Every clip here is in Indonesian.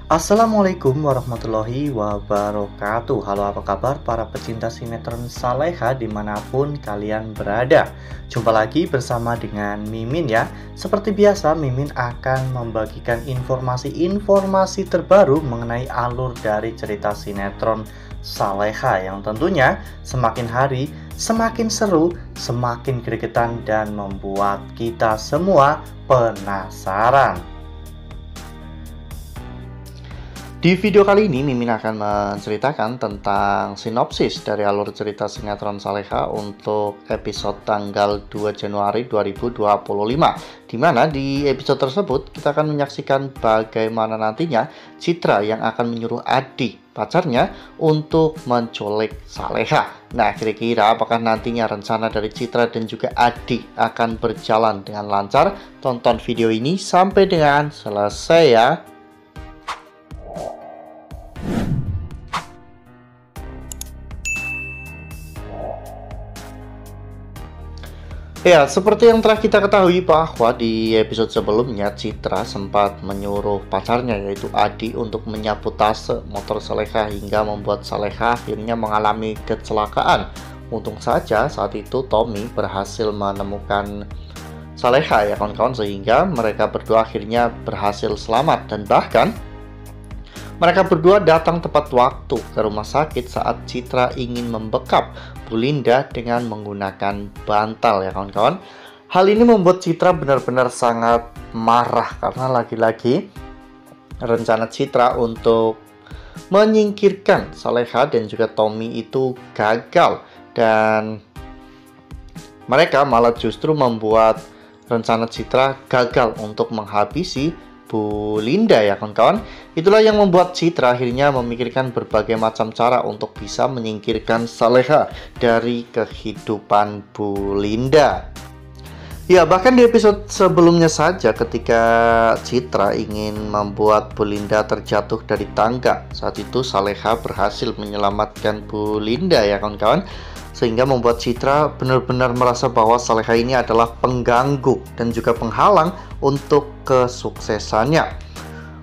Assalamualaikum warahmatullahi wabarakatuh. Halo, apa kabar para pecinta sinetron Saleha dimanapun kalian berada. Jumpa lagi bersama dengan Mimin ya. Seperti biasa, Mimin akan membagikan informasi-informasi terbaru mengenai alur dari cerita sinetron Saleha yang tentunya semakin hari semakin seru, semakin gregetan, dan membuat kita semua penasaran. Di video kali ini, Mimin akan menceritakan tentang sinopsis dari alur cerita sinetron Saleha untuk episode tanggal 2 Januari 2025. Dimana di episode tersebut, kita akan menyaksikan bagaimana nantinya Citra yang akan menyuruh Adi, pacarnya, untuk menculik Saleha. Nah, kira-kira apakah nantinya rencana dari Citra dan juga Adi akan berjalan dengan lancar? Tonton video ini sampai dengan selesai ya. Ya, seperti yang telah kita ketahui bahwa di episode sebelumnya Citra sempat menyuruh pacarnya yaitu Adi untuk menyapu tas motor Saleha hingga membuat Saleha akhirnya mengalami kecelakaan. Untung saja saat itu Tommy berhasil menemukan Saleha ya kawan-kawan, sehingga mereka berdua akhirnya berhasil selamat, dan bahkan mereka berdua datang tepat waktu ke rumah sakit saat Citra ingin membekap Bu Linda dengan menggunakan bantal ya kawan-kawan. Hal ini membuat Citra benar-benar sangat marah karena lagi-lagi rencana Citra untuk menyingkirkan Saleha dan juga Tommy itu gagal, dan mereka malah justru membuat rencana Citra gagal untuk menghabisi Bu Linda ya kawan-kawan. Itulah yang membuat Citra akhirnya memikirkan berbagai macam cara untuk bisa menyingkirkan Saleha dari kehidupan Bu Linda. Ya, bahkan di episode sebelumnya saja ketika Citra ingin membuat Bu Linda terjatuh dari tangga, saat itu Saleha berhasil menyelamatkan Bu Linda ya kawan-kawan, sehingga membuat Citra benar-benar merasa bahwa Saleha ini adalah pengganggu dan juga penghalang untuk kesuksesannya.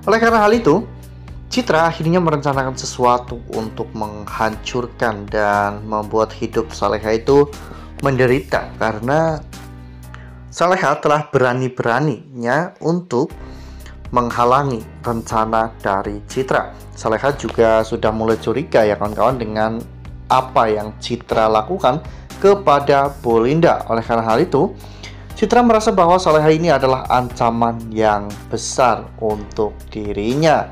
Oleh karena hal itu, Citra akhirnya merencanakan sesuatu untuk menghancurkan dan membuat hidup Saleha itu menderita, karena Saleha telah berani-beraninya untuk menghalangi rencana dari Citra. Saleha juga sudah mulai curiga ya kawan-kawan dengan apa yang Citra lakukan kepada Bu Linda. Oleh karena hal itu, Citra merasa bahwa Saleha ini adalah ancaman yang besar untuk dirinya.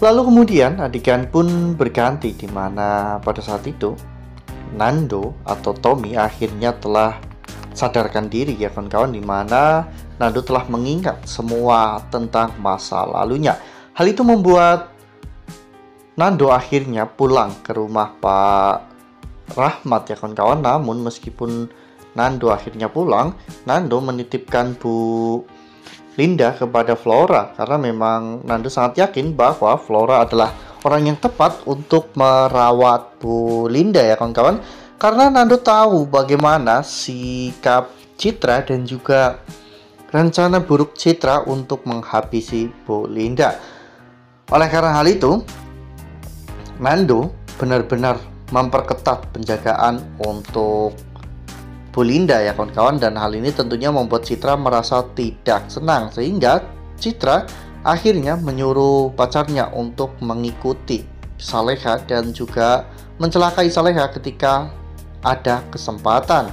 Lalu kemudian adegan pun berganti, di mana pada saat itu Nando atau Tommy akhirnya telah sadarkan diri ya kawan-kawan, di mana Nando telah mengingat semua tentang masa lalunya. Hal itu membuat Nando akhirnya pulang ke rumah Pak Rahmat ya kawan-kawan. Namun meskipun Nando akhirnya pulang, Nando menitipkan Bu Linda kepada Flora, karena memang Nando sangat yakin bahwa Flora adalah orang yang tepat untuk merawat Bu Linda ya kawan-kawan. Karena Nando tahu bagaimana sikap Citra dan juga rencana buruk Citra untuk menghabisi Bu Linda. Oleh karena hal itu, Nando benar-benar memperketat penjagaan untuk Bu Linda ya kawan-kawan, dan hal ini tentunya membuat Citra merasa tidak senang, sehingga Citra akhirnya menyuruh pacarnya untuk mengikuti Saleha dan juga mencelakai Saleha ketika ada kesempatan.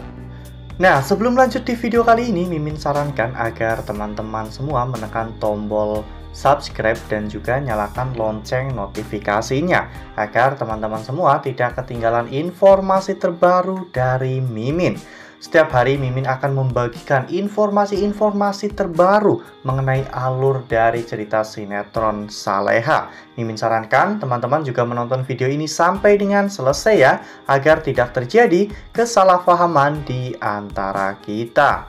Nah, sebelum lanjut di video kali ini, Mimin sarankan agar teman-teman semua menekan tombol subscribe dan juga nyalakan lonceng notifikasinya agar teman-teman semua tidak ketinggalan informasi terbaru dari Mimin. Setiap hari Mimin akan membagikan informasi-informasi terbaru mengenai alur dari cerita sinetron Saleha. Mimin sarankan teman-teman juga menonton video ini sampai dengan selesai ya, agar tidak terjadi kesalahpahaman di antara kita.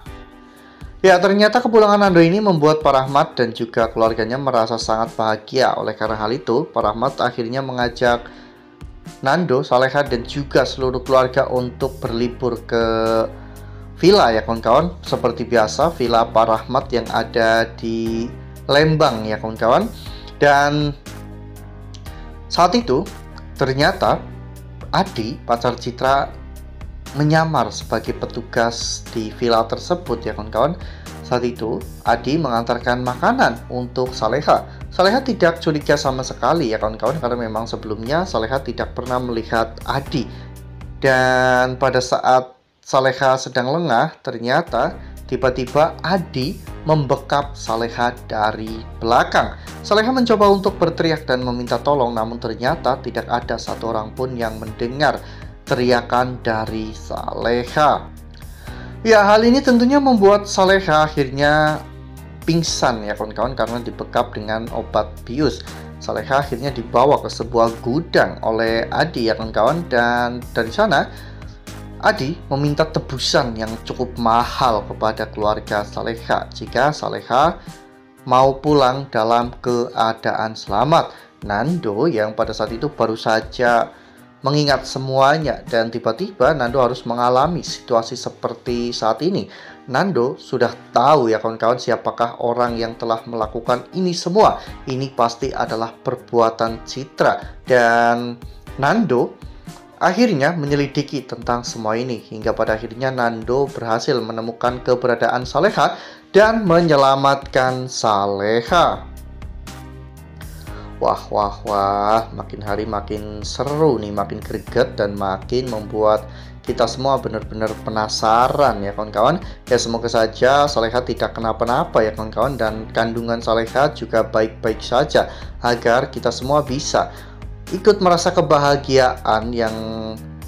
Ya, ternyata kepulangan Nando ini membuat Pak Rahmat dan juga keluarganya merasa sangat bahagia. Oleh karena hal itu, Pak Rahmat akhirnya mengajak Nando, Saleha, dan juga seluruh keluarga untuk berlibur ke villa ya kawan-kawan. Seperti biasa, villa Pak Rahmat yang ada di Lembang ya kawan-kawan. Dan saat itu ternyata Adi, pacar Citra, menyamar sebagai petugas di villa tersebut ya kawan-kawan. Saat itu Adi mengantarkan makanan untuk Saleha. Saleha tidak curiga sama sekali ya kawan-kawan, karena memang sebelumnya Saleha tidak pernah melihat Adi. Dan pada saat Saleha sedang lengah, ternyata tiba-tiba Adi membekap Saleha dari belakang. Saleha mencoba untuk berteriak dan meminta tolong, namun ternyata tidak ada satu orang pun yang mendengar teriakan dari Saleha. Ya, hal ini tentunya membuat Saleha akhirnya pingsan ya kawan-kawan, karena dibekap dengan obat bius. Saleha akhirnya dibawa ke sebuah gudang oleh Adi ya kawan-kawan, dan dari sana Adi meminta tebusan yang cukup mahal kepada keluarga Saleha jika Saleha mau pulang dalam keadaan selamat. Nando yang pada saat itu baru saja mengingat semuanya, dan tiba-tiba Nando harus mengalami situasi seperti saat ini. Nando sudah tahu ya kawan-kawan siapakah orang yang telah melakukan ini semua. Ini pasti adalah perbuatan Citra, dan Nando akhirnya menyelidiki tentang semua ini, hingga pada akhirnya Nando berhasil menemukan keberadaan Saleha dan menyelamatkan Saleha. Wah, makin hari makin seru nih, makin greget dan makin membuat kita semua benar-benar penasaran ya kawan-kawan. Ya, semoga saja Saleha tidak kenapa-napa ya kawan-kawan, dan kandungan Saleha juga baik-baik saja, agar kita semua bisa ikut merasa kebahagiaan yang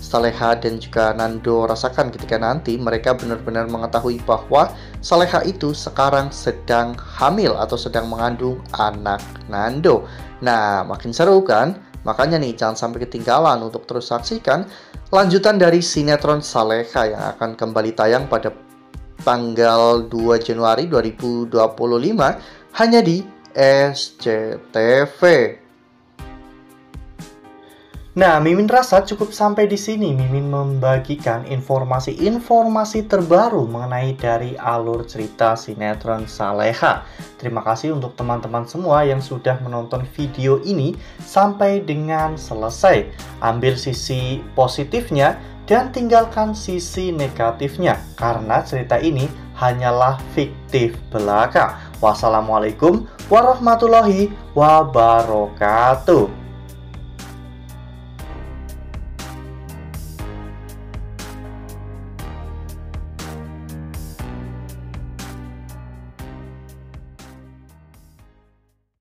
Saleha dan juga Nando rasakan ketika nanti mereka benar-benar mengetahui bahwa Saleha itu sekarang sedang hamil atau sedang mengandung anak Nando. Nah, makin seru kan? Makanya nih, jangan sampai ketinggalan untuk terus saksikan lanjutan dari sinetron Saleha yang akan kembali tayang pada tanggal 2 Januari 2025 hanya di SCTV. Nah, Mimin rasa cukup sampai di sini. Mimin membagikan informasi-informasi terbaru mengenai dari alur cerita sinetron Saleha. Terima kasih untuk teman-teman semua yang sudah menonton video ini sampai dengan selesai. Ambil sisi positifnya dan tinggalkan sisi negatifnya, karena cerita ini hanyalah fiktif belaka. Wassalamualaikum warahmatullahi wabarakatuh.